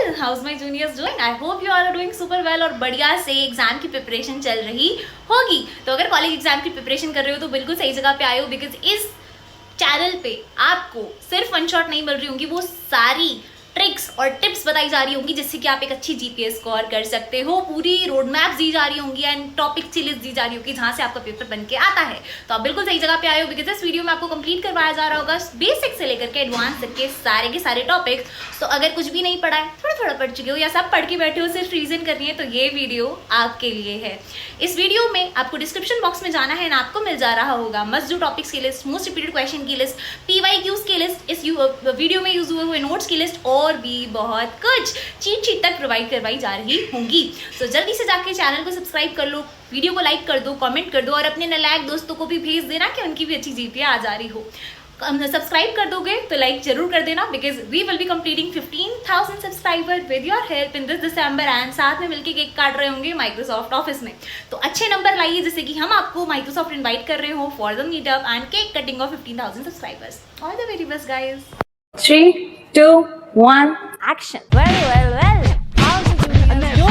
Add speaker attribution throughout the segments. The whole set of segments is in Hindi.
Speaker 1: people, how's my juniors doing? I hope you all are doing super well और बढ़िया से एग्जाम की प्रिपरेशन चल रही होगी। तो अगर कॉलेज एग्जाम की प्रिपरेशन कर रहे हो तो बिल्कुल सही जगह पे आए हो, बिकॉज इस चैनल पे आपको सिर्फ वन शॉट नहीं मिल रही होंगी, वो सारी ट्रिक्स और टिप्स बताई जा रही होंगी जिससे कि आप एक अच्छी जीपीए स्कोर कर सकते हो। पूरी रोड मैप दी जा रही होंगी एंड टॉपिक की लिस्ट दी जा रही होगी जहां से आपका पेपर बन के आता है। तो आप बिल्कुल सही जगह पे आए हो, बिकॉज इस वीडियो में आपको कंप्लीट करवाया जा रहा होगा बेसिक से लेकर के एडवांस तक के सारे टॉपिक्स। तो अगर कुछ भी नहीं पढ़ा है, थोड़ा थोड़ा पढ़ चुके हो या सब पढ़ के बैठे हो, सिर्फ रीजन करनी है, तो ये वीडियो आपके लिए है। इस वीडियो में आपको डिस्क्रिप्शन बॉक्स में जाना है ना, आपको मिल जा रहा होगा मस्ट डू टॉपिक्स की लिस्ट, मोस्ट रिपीटेड क्वेश्चन की लिस्ट, पीवाईक्यूज की लिस्ट, इस वीडियो में यूज हुए हुए नोट्स की लिस्ट और भी बहुत कुछ चीट शीट तक प्रोवाइड करवाई जा रही होंगी। तो जल्दी से जाके चैनल को सब्सक्राइब कर लो, वीडियो को लाइक कर दो, कमेंट कर दो और अपने नालायक दोस्तों को भी भेज देना कि उनकी भी अच्छी जीपीए आ जा रही हो। सब्सक्राइब कर दोगे तो लाइक जरूर कर देना, because we will be completing 15,000 subscriber with your help in this December and साथ में मिलकर केक काट रहे होंगे माइक्रोसॉफ्ट ऑफिस में। तो अच्छे नंबर लाइए जिससे कि हम आपको माइक्रोसॉफ्ट इनवाइट कर रहे हो for the meetup and cake cutting of 15,000 subscribers. All the very best guys.
Speaker 2: 3, 2, 1.
Speaker 3: Action. Well. How did you do?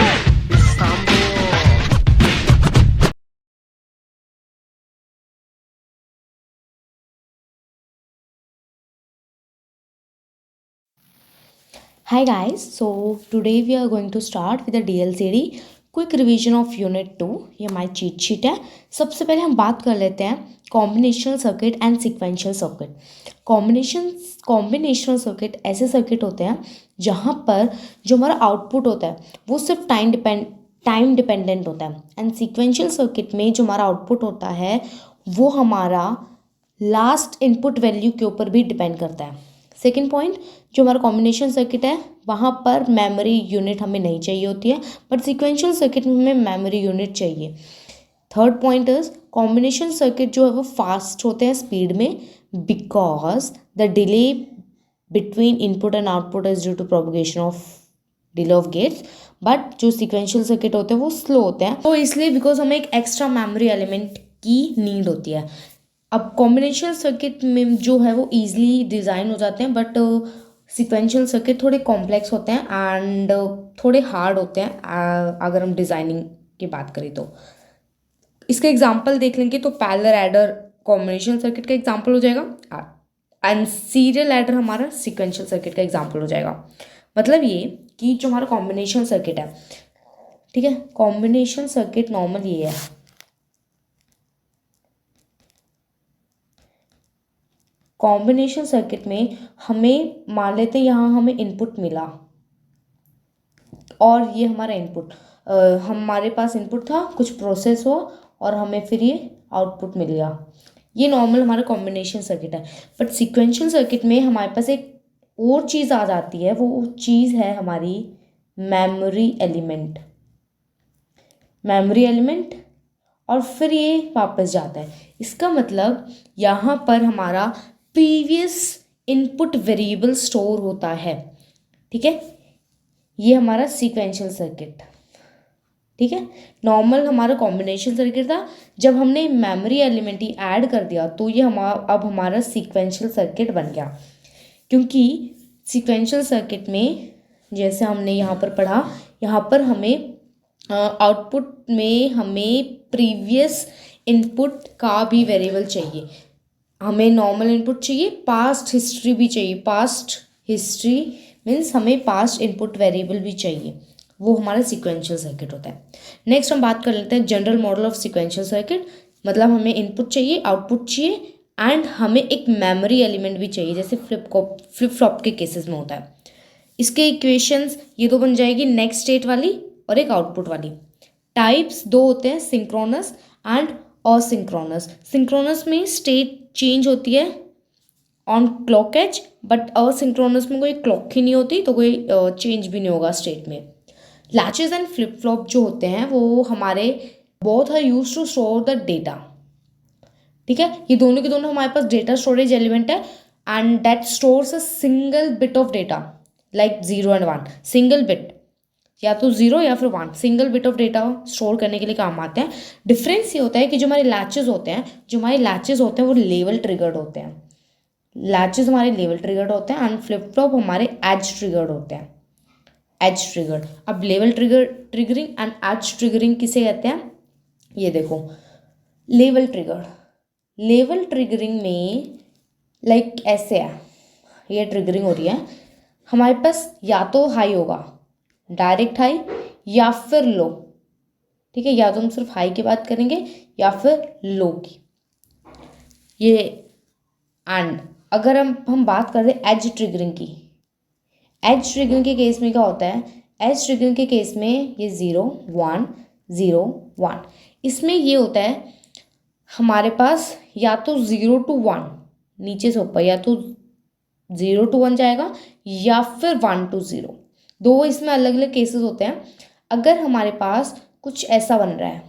Speaker 4: Hi guys, so today we are going to start with the DLCD quick revision of unit 2। ये हमारी चीट शीट है। सबसे पहले हम बात कर लेते हैं combinational circuit and sequential circuit. Combinational circuit ऐसे सर्किट होते हैं जहाँ पर जो हमारा आउटपुट होता है वो सिर्फ टाइम डिपेंडेंट होता है, एंड सीक्वेंशियल सर्किट में जो हमारा आउटपुट होता है वो हमारा लास्ट इनपुट वैल्यू के ऊपर भी डिपेंड करता है। सेकेंड पॉइंट, जो हमारा कॉम्बिनेशन सर्किट है वहाँ पर मेमोरी यूनिट हमें नहीं चाहिए होती है, बट सीक्वेंशियल सर्किट में हमें मेमोरी यूनिट चाहिए। Third point is combination circuit जो है वो फास्ट होते हैं स्पीड में, because the delay between input and output is due to propagation of delay of gates, but जो सीक्वेंशियल सर्किट होते हैं वो स्लो होते हैं, तो इसलिए बिकॉज हमें एक एक्स्ट्रा मेमोरी एलिमेंट की नीड होती है। अब कॉम्बिनेशन सर्किट में जो है वो ईजिली डिज़ाइन हो जाते हैं, बट सीक्वेंशियल सर्किट थोड़े कॉम्प्लेक्स होते हैं एंड थोड़े हार्ड होते हैं अगर हम डिज़ाइनिंग की बात करें तो। इसका एग्जांपल देख लेंगे तो पैरेलल एडर कॉम्बिनेशन सर्किट का एग्जांपल हो जाएगा एंड सीरियल एडर हमारा सीक्वेंशियल सर्किट का एग्जांपल हो जाएगा। मतलब ये कि जो हमारा कॉम्बिनेशन सर्किट है, ठीक है, कॉम्बिनेशन सर्किट नॉर्मल ये है, कॉम्बिनेशन सर्किट में हमें मान लेते हैं यहाँ हमें इनपुट मिला और ये हमारा इनपुट, हमारे पास इनपुट था, कुछ प्रोसेस हुआ और हमें फिर ये आउटपुट मिल गया। ये नॉर्मल हमारा कॉम्बिनेशन सर्किट है। बट सीक्वेंशियल सर्किट में हमारे पास एक और चीज़ आ जाती है, वो चीज़ है हमारी मेमोरी एलिमेंट और फिर ये वापस जाता है। इसका मतलब यहाँ पर हमारा प्रीवियस इनपुट वेरिएबल स्टोर होता है, ठीक है। ये हमारा सीक्वेंशियल सर्किट, ठीक है। नॉर्मल हमारा कॉम्बिनेशन सर्किट था, जब हमने मेमोरी एलिमेंट ही ऐड कर दिया तो ये अब हमारा सीक्वेंशियल सर्किट बन गया। क्योंकि सीक्वेंशियल सर्किट में जैसे हमने यहाँ पर पढ़ा, यहाँ पर हमें आउटपुट में हमें प्रीवियस इनपुट का भी वेरिएबल चाहिए, हमें नॉर्मल इनपुट चाहिए, पास्ट हिस्ट्री भी चाहिए। पास्ट हिस्ट्री मीन्स हमें पास्ट इनपुट वेरिएबल भी चाहिए, वो हमारा सीक्वेंशियल सर्किट होता है। नेक्स्ट हम बात कर लेते हैं general model of sequential circuit. मतलब हमें इनपुट चाहिए, आउटपुट चाहिए एंड हमें एक मेमोरी एलिमेंट भी चाहिए, जैसे फ्लिप फ्लॉप के केसेस में होता है। इसके इक्वेशंस ये दो बन जाएगी, नेक्स्ट स्टेट वाली और एक आउटपुट वाली। टाइप्स दो होते हैं, सिंक्रोनस एंड असिंक्रोनस। सिंक्रोनस में स्टेट चेंज होती है on clock edge, but asynchronous में कोई क्लॉक ही नहीं होती, तो कोई चेंज भी नहीं होगा स्टेट में। लैचेस एंड फ्लिप फ्लॉप जो होते हैं वो हमारे both are use to store the data, ठीक है। ये दोनों के दोनों हमारे पास डेटा स्टोरेज एलिमेंट है and that stores a single bit of data like 0 and 1। Single bit या तो 0 या फिर 1, single bit of data store करने के लिए काम आते हैं। डिफरेंस ये होता है कि जो हमारे लैचेस होते हैं वो लेवल ट्रिगर्ड होते हैं। लैचेस हमारे लेवल ट्रिगर्ड होते हैं एंड फ्लिप फ्लॉप हमारे एज ट्रिगर्ड होते हैं। Edge trigger. अब level triggering and edge triggering किसे कहते हैं? ये देखो, लेवल ट्रिगरिंग में लाइक ऐसे है, ये ट्रिगरिंग हो रही है, हमारे पास या तो हाई होगा, डायरेक्ट हाई, या फिर लो। ठीक है, या तो हम सिर्फ हाई की बात करेंगे या फिर लो की। ये एंड अगर हम बात करें एज ट्रिगरिंग की, एज ट्रिगरिंग के केस में क्या होता है? एज ट्रिगरिंग के केस में ये 0 1 0 1, इसमें ये होता है हमारे पास या तो 0 to 1 नीचे से ऊपर, या तो 0 to 1 जाएगा या फिर 1 to 0, दो इसमें अलग अलग केसेस होते हैं। अगर हमारे पास कुछ ऐसा बन रहा है,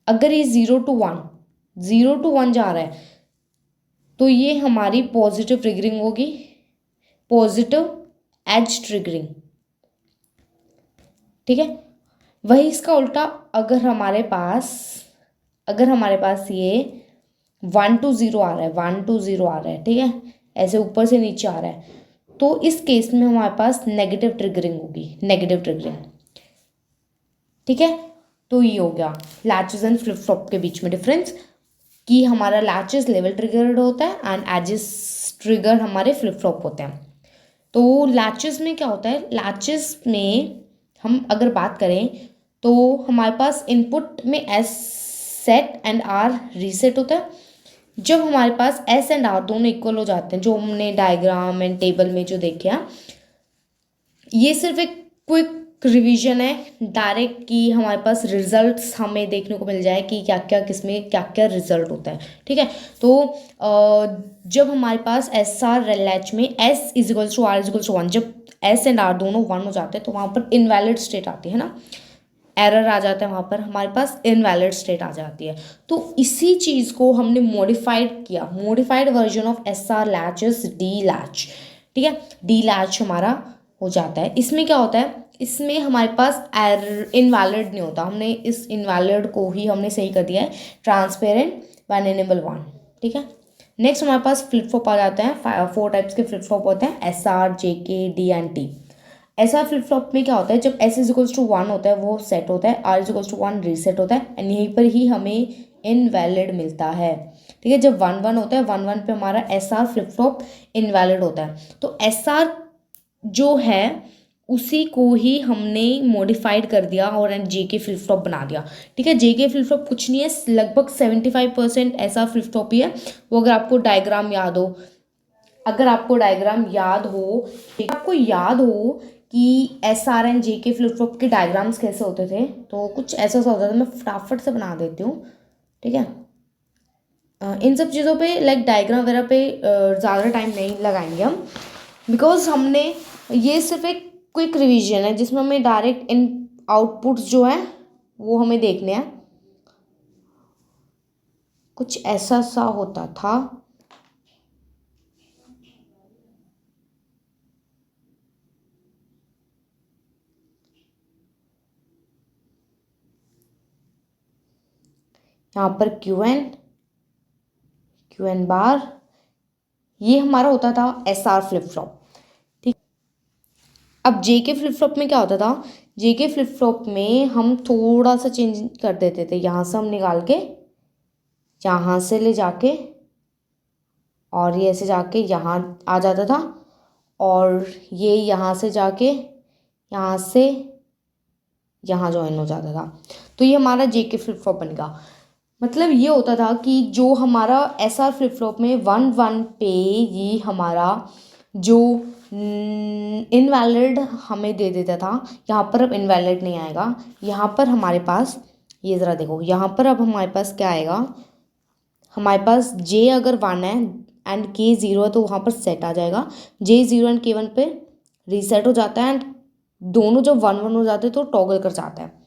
Speaker 4: अगर ये 0 to 1 जा रहा है, तो ये हमारी पॉजिटिव ट्रिगरिंग होगी, पॉजिटिव एज ट्रिगरिंग। ठीक है, वही इसका उल्टा, अगर हमारे पास ये 1 to 0 आ रहा है, 1 to 0 आ रहा है, ठीक है, ऐसे ऊपर से नीचे आ रहा है, तो इस केस में हमारे पास नेगेटिव ट्रिगरिंग होगी, नेगेटिव ट्रिगरिंग। ठीक है, तो ये हो गया लैचेस एंड फ्लिप फ्लॉप के बीच में डिफरेंस, कि हमारा लैचेस लेवल ट्रिगर्ड होता है एंड एजेस ट्रिगर हमारे फ्लिप फ्लॉप होते हैं। तो लैचेस में क्या होता है? लैचेस में हम अगर बात करें तो हमारे पास इनपुट में S set and R reset होता है। जब हमारे पास एस एंड आर दोनों इक्वल हो जाते हैं, जो हमने डायग्राम एंड टेबल में जो देखे हैं, ये सिर्फ एक क्विक रिवीजन है डायरेक्ट, कि हमारे पास रिजल्ट्स हमें देखने को मिल जाए कि क्या क्या किसमें क्या क्या रिजल्ट होता है। ठीक है, तो जब हमारे पास एस आर लैच में S is equals to R is equals to 1, जब एस एंड आर दोनों 1 हो जाते हैं तो वहाँ पर इनवैलिड स्टेट आती है ना, एरर आ जाता है, वहाँ पर हमारे पास इनवैलिड स्टेट आ जाती है। तो इसी चीज़ को हमने मॉडिफाइड किया, modified version of S R latch is D latch. ठीक है, डी लैच हमारा हो जाता है। इसमें क्या होता है? इसमें हमारे पास इनवैलिड नहीं होता, हमने इस इनवैलिड को ही हमने सही कर दिया है, ट्रांसपेरेंट व्हेन इनेबल 1। ठीक है, नेक्स्ट हमारे पास फ्लिप फ्लॉप आ जाते हैं। 4 टाइप्स के फ्लिप फ्लॉप होते हैं, एस आर, जे के, D and T. S R flip flop में क्या होता है? जब एस इज इक्वल्स टू 1 होता है वो सेट होता है, R is equals to 1 reset होता है, एंड यहीं पर ही हमें इनवैलिड मिलता है। ठीक है, जब 1 1 होता है, 1 1 पे हमारा S R flip flop invalid होता है। तो एस आर जो है उसी को ही हमने मॉडिफाइड कर दिया और जे के फ्लिप फ्लॉप बना दिया। ठीक है, जे के फ्लिप फ्लॉप कुछ नहीं है, लगभग 75% ऐसा फ्लिप फ्लॉप ही है। वो अगर आपको डायग्राम याद हो, आपको याद हो कि एस आर एंड जे के फ्लिप फ्लॉप के डायग्राम्स कैसे होते थे, तो कुछ ऐसा सा होता था। मैं फटाफट से बना देती हूँ। ठीक है, इन सब चीज़ों पे लाइक डायग्राम वगैरह पे ज़्यादा टाइम नहीं लगाएंगे हम, बिकॉज हमने ये सिर्फ एक क्विक रिवीजन है जिसमें हमें डायरेक्ट इन आउटपुट्स जो है वो हमें देखने हैं। कुछ ऐसा सा होता था। यहाँ पर क्यू एन बार, ये हमारा होता था एस आर फ्लिप फ्लॉप। ठीक, अब जे के फ्लिप फ्लॉप में क्या होता था? जे के फ्लिप फ्लॉप में हम थोड़ा सा चेंज कर देते थे। यहाँ से हम निकाल के यहाँ से ले जाके और ये ऐसे जाके यहाँ आ जाता था, और ये यहाँ से जाके यहाँ से यहाँ ज्वाइन हो जाता था। तो ये हमारा जे के फ्लिप फ्लॉप बन गया। मतलब ये होता था कि जो हमारा एस आर फ्लिप फ्लॉप में 1 1 पे ये हमारा जो इनवैलिड हमें दे देता था, यहाँ पर अब इनवैलिड नहीं आएगा। यहाँ पर हमारे पास, ये ज़रा देखो, यहाँ पर अब हमारे पास क्या आएगा? हमारे पास जे अगर 1 है एंड के 0 है तो वहाँ पर सेट आ जाएगा। जे 0 एंड के 1 पे रीसेट हो जाता है, एंड दोनों जब 1 1 हो जाते हैं तो टॉगल कर जाता है।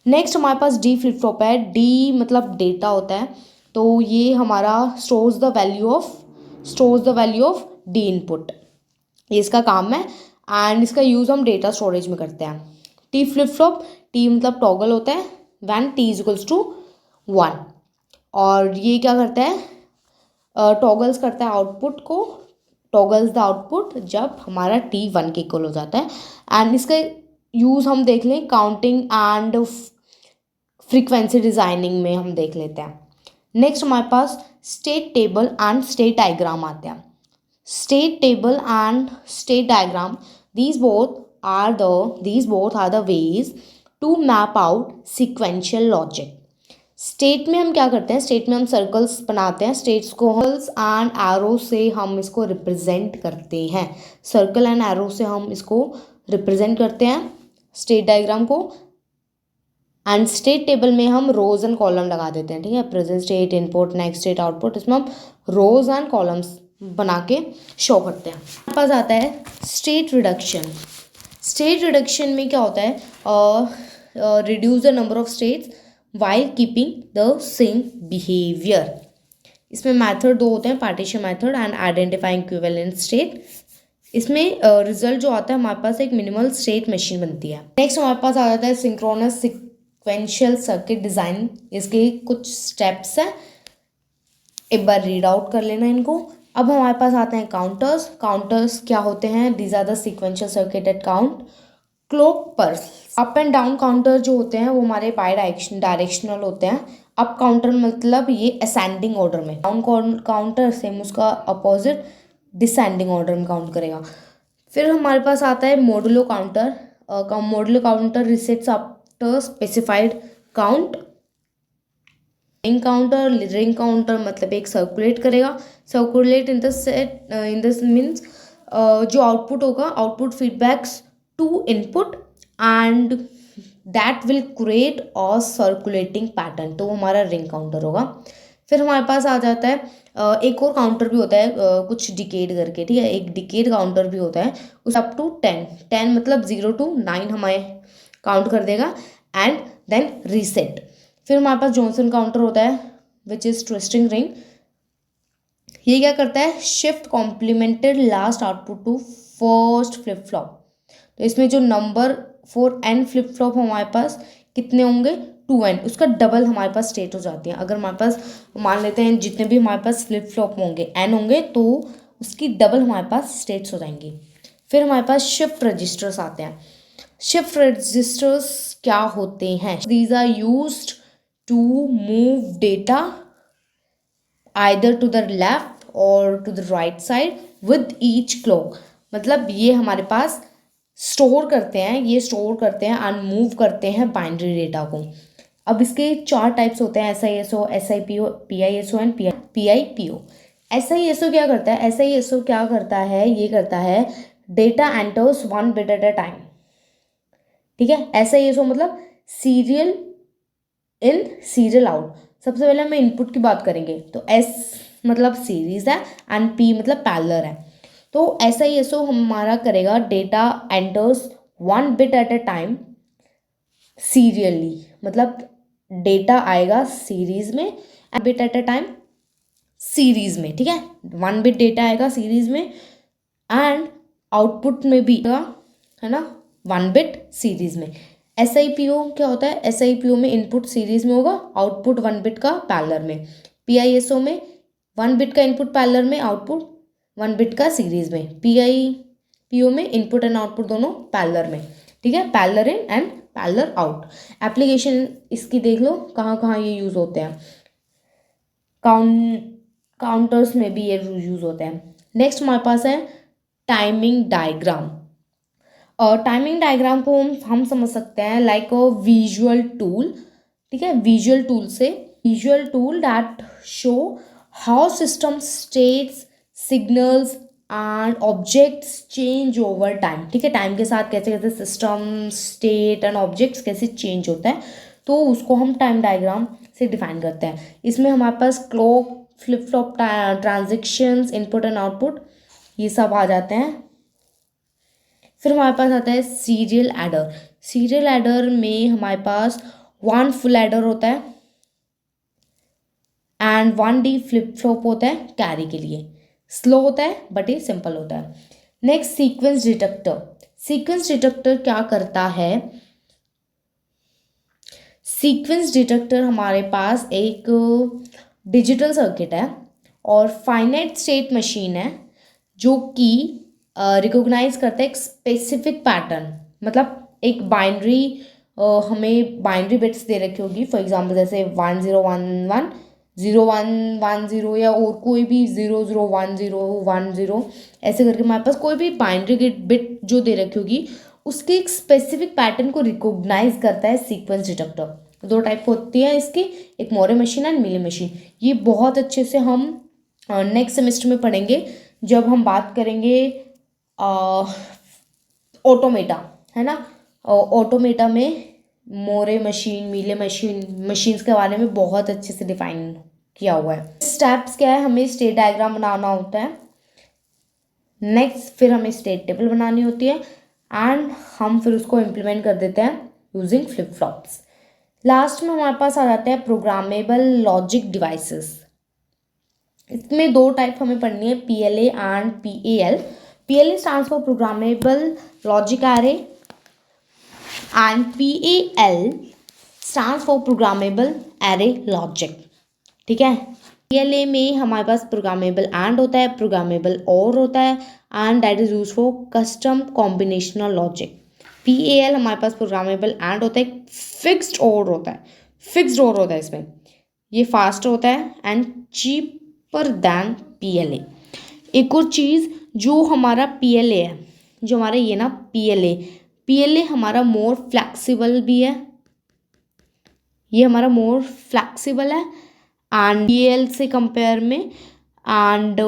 Speaker 4: नेक्स्ट हमारे पास डी फ्लिप फ्लॉप है। डी मतलब डेटा होता है, तो ये हमारा stores the value of D input, ये इसका काम है, एंड इसका यूज़ हम डेटा स्टोरेज में करते हैं। टी फ्लिप फ्लॉप, टी मतलब टॉगल होता है when T is equals to 1, और ये क्या करता है? टॉगल्स करता है आउटपुट को टॉगल्स द आउटपुट जब हमारा टी 1 के इक्वल हो जाता है। एंड इसका यूज़ हम देख लें काउंटिंग एंड फ्रीक्वेंसी डिज़ाइनिंग में हम देख लेते हैं। नेक्स्ट हमारे पास state table and state diagram आते हैं। State table and state diagram these both are the ways to map out sequential logic। State में हम क्या करते हैं, स्टेट में हम सर्कल्स बनाते हैं, स्टेट्स को सर्कल्स एंड एरो से हम इसको रिप्रेजेंट करते हैं, सर्कल एंड एरो से हम इसको रिप्रेजेंट करते हैं स्टेट डायग्राम को। एंड स्टेट टेबल में हम रोज एंड कॉलम लगा देते हैं, ठीक है, present state, input, next state, output, इसमें हम रोज एंड कॉलम्स बना के शो करते हैं। हमारे पास आता है स्टेट रिडक्शन। स्टेट रिडक्शन में क्या होता है, reduce the number of states while keeping the same behaviour. इसमें मेथड दो होते हैं, partition method and identifying equivalent state. इसमें रिजल्ट जो आता है हमारे पास एक मिनिमल स्टेट मशीन बनती है। नेक्स्ट हमारे पास आ जाता है सिंक्रोनस सिक्वेंशियल सर्किट डिज़ाइन। इसके कुछ स्टेप्स हैं, एक बार रीड आउट कर लेना इनको। अब हमारे पास आते हैं काउंटर्स। काउंटर्स क्या होते हैं, these are the sequential circuit at count clock पर। अप एंड डाउन काउंटर जो होते हैं वो हमारे बाय डायरेक्शनल होते हैं। अप काउंटर मतलब ये असेंडिंग ऑर्डर में, डाउन काउंटर सेम उसका अपोजिट डिसेंडिंग ऑर्डर में काउंट करेगा। फिर हमारे पास आता है modulo counter. Modulo counter resets after specified count. Ring counter मतलब एक सर्कुलेट करेगा, सर्कुलेट इन दिस मीन्स जो आउटपुट होगा, output feedbacks to input and that will create a circulating pattern, तो हमारा रिंग काउंटर होगा। फिर हमारे पास आ जाता है एक और काउंटर भी होता है कुछ डिकेड करके, ठीक है, एक डिकेड काउंटर भी होता है, उस अप टू 10 मतलब 0 to 9 हमें काउंट कर देगा एंड देन रीसेट। फिर हमारे पास जॉनसन काउंटर होता है विच इज़ ट्विस्टिंग रिंग। ये क्या करता है, shift complemented last output to first flip flop. तो इसमें जो नंबर 4n फ्लिप फ्लॉप हमारे पास कितने होंगे, 2n, उसका डबल हमारे पास स्टेट हो जाती है। अगर हमारे पास मान लेते हैं जितने भी हमारे पास फ्लिप फ्लॉप होंगे n होंगे तो उसकी डबल हमारे पास स्टेट्स हो जाएंगी। फिर हमारे पास शिफ्ट रजिस्टर्स आते हैं। शिफ्ट रजिस्टर्स क्या होते हैं, these are used to move data either to the left or to the right side with each clock। मतलब ये हमारे पास स्टोर करते हैं, ये स्टोर करते हैं एंड मूव करते हैं बाइनरी डेटा को। अब इसके 4 टाइप्स होते हैं, SISO, SIPO, PISO and PIPO। SISO क्या करता है, SISO क्या करता है, ये करता है data enters 1 bit at a time, ठीक है। SISO मतलब सीरियल इन सीरियल आउट। सबसे पहले हम इनपुट की बात करेंगे तो S मतलब सीरीज है एंड P मतलब पैरेलल है। तो SISO हमारा करेगा data enters 1 bit at a time serially, मतलब डेटा आएगा सीरीज में, bit at a time series में, ठीक है, 1 bit डेटा आएगा सीरीज में एंड आउटपुट में भी है ना 1 bit सीरीज में। SIPO क्या होता है, SIPO में इनपुट सीरीज में होगा, आउटपुट 1 bit का पैरेलल में। PISO में 1 bit का इनपुट पैरेलल में, आउटपुट 1 bit का सीरीज में। PIPO में इनपुट एंड आउटपुट दोनों पैरेलल में, ठीक है, parallel in and parallel out. Application इसकी देख लो कहाँ कहाँ ये यूज़ होते हैं, काउंटर्स में भी ये यूज़ होते हैं। नेक्स्ट हमारे पास है टाइमिंग डायग्राम। और टाइमिंग डायग्राम को हम समझ सकते हैं लाइक अ विजुअल टूल, ठीक है, visual tool that show how system states signals and objects change over time, ठीक है, टाइम के साथ कैसे कैसे सिस्टम स्टेट एंड ऑब्जेक्ट्स कैसे चेंज होता है, तो उसको हम टाइम डायग्राम से डिफाइन करते हैं। इसमें हमारे पास clock, flip flop transactions, input and output, ये सब आ जाते हैं। फिर हमारे पास आता है सीरियल एडर। सीरियल एडर में हमारे पास 1 फुल एडर होता है एंड 1D फ्लिप फ्लॉप होता है कैरी के लिए, स्लो होता है बट ये सिंपल होता है। Next sequence detector. Sequence detector क्या करता है, सीक्वेंस डिटेक्टर हमारे पास एक डिजिटल सर्किट है और फाइनाइट स्टेट मशीन है जो कि रिकॉग्नाइज करता है एक स्पेसिफिक पैटर्न। मतलब एक बाइनरी हमें बाइनरी बिट्स दे रखी होगी, फॉर एग्जांपल जैसे 1011 0110 या और कोई भी 001010 ऐसे करके हमारे पास कोई भी बाइनरी बिट जो दे रखी होगी उसके एक स्पेसिफिक पैटर्न को रिकॉग्नाइज करता है सीक्वेंस डिटेक्टर। दो टाइप होती है इसकी, एक Moore machine and Mealy machine. ये बहुत अच्छे से हम नेक्स्ट सेमेस्टर में पढ़ेंगे जब हम बात करेंगे ऑटोमेटा, है ना। ऑटोमेटा में मोरे मशीन, मिले मशीन, मशीन्स के बारे में बहुत अच्छे से डिफाइन किया हुआ है। स्टेप्स क्या है, हमें स्टेट डायग्राम बनाना होता है, नेक्स्ट फिर हमें स्टेट टेबल बनानी होती है एंड हम फिर उसको इम्प्लीमेंट कर देते हैं यूजिंग फ्लिप फ्लॉप्स। लास्ट में हमारे पास आ जाते हैं प्रोग्रामेबल लॉजिक डिवाइसेस। इसमें दो टाइप हमें पढ़नी है, PLA and PAL। PLA stands for programmable logic array and PAL stands for programmable array logic. ठीक है, PLA में हमारे पास प्रोग्रामेबल एंड होता है, प्रोग्रामेबल और होता है and that is use for custom combinational logic. PAL हमारे पास प्रोग्रामेबल एंड होता है, फिक्स्ड और होता है, फिक्स्ड और होता है इसमें, ये फास्ट होता है एंड चीपर दैन PLA। एक और चीज़ जो हमारा PLA है, जो हमारा ये ना PLA हमारा मोर फ्लैक्सिबल भी है, ये हमारा मोर फ्लैक्सिबल है एंड PAL से कंपेयर में एंड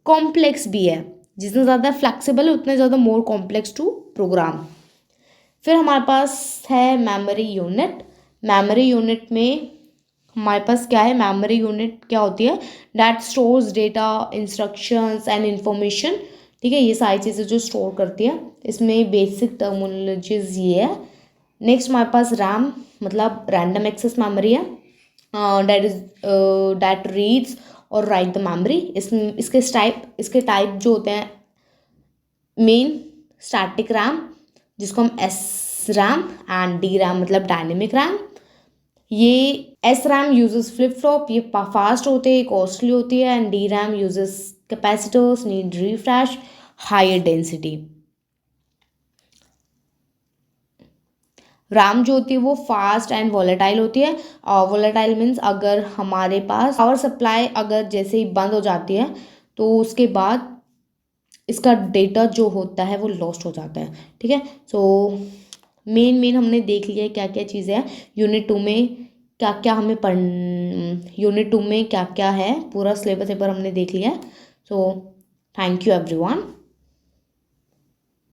Speaker 4: कॉम्प्लेक्स भी है। जितना ज़्यादा फ्लैक्सिबल है उतने ज़्यादा मोर कॉम्प्लेक्स टू प्रोग्राम। फिर हमारे पास है मेमोरी यूनिट। मेमोरी यूनिट में हमारे पास क्या है, मेमोरी यूनिट क्या होती है, that stores data, instructions and information. ठीक है, ये सारी चीज़ें जो स्टोर करती है, इसमें बेसिक टर्मिनोलॉजीज ये है। नेक्स्ट हमारे पास रैम मतलब रैंडम एक्सेस मेमोरी है, दैट रीड्स और राइट द मेमोरी। इसके टाइप जो होते हैं, मेन स्टैटिक रैम जिसको हम SRAM एंड DRAM मतलब डायनेमिक रैम। ये SRAM यूजेस फ्लिप फ्लॉप, ये फास्ट होते हैं, कॉस्टली होती है and DRAM uses capacitors, need refresh, higher density. RAM जो होती है वो फास्ट एंड वॉलेटाइल होती है। वॉलेटाइल मीन्स अगर हमारे पास पावर सप्लाई अगर जैसे ही बंद हो जाती है तो उसके बाद इसका डेटा जो होता है वो लॉस्ट हो जाता है। ठीक है, सो मेन हमने देख लिया है क्या क्या चीज़ें हैं यूनिट 2 में, क्या क्या हमें यूनिट 2 में क्या क्या है, पूरा सिलेबस एक बार हमने देख लिया है। So thank you everyone.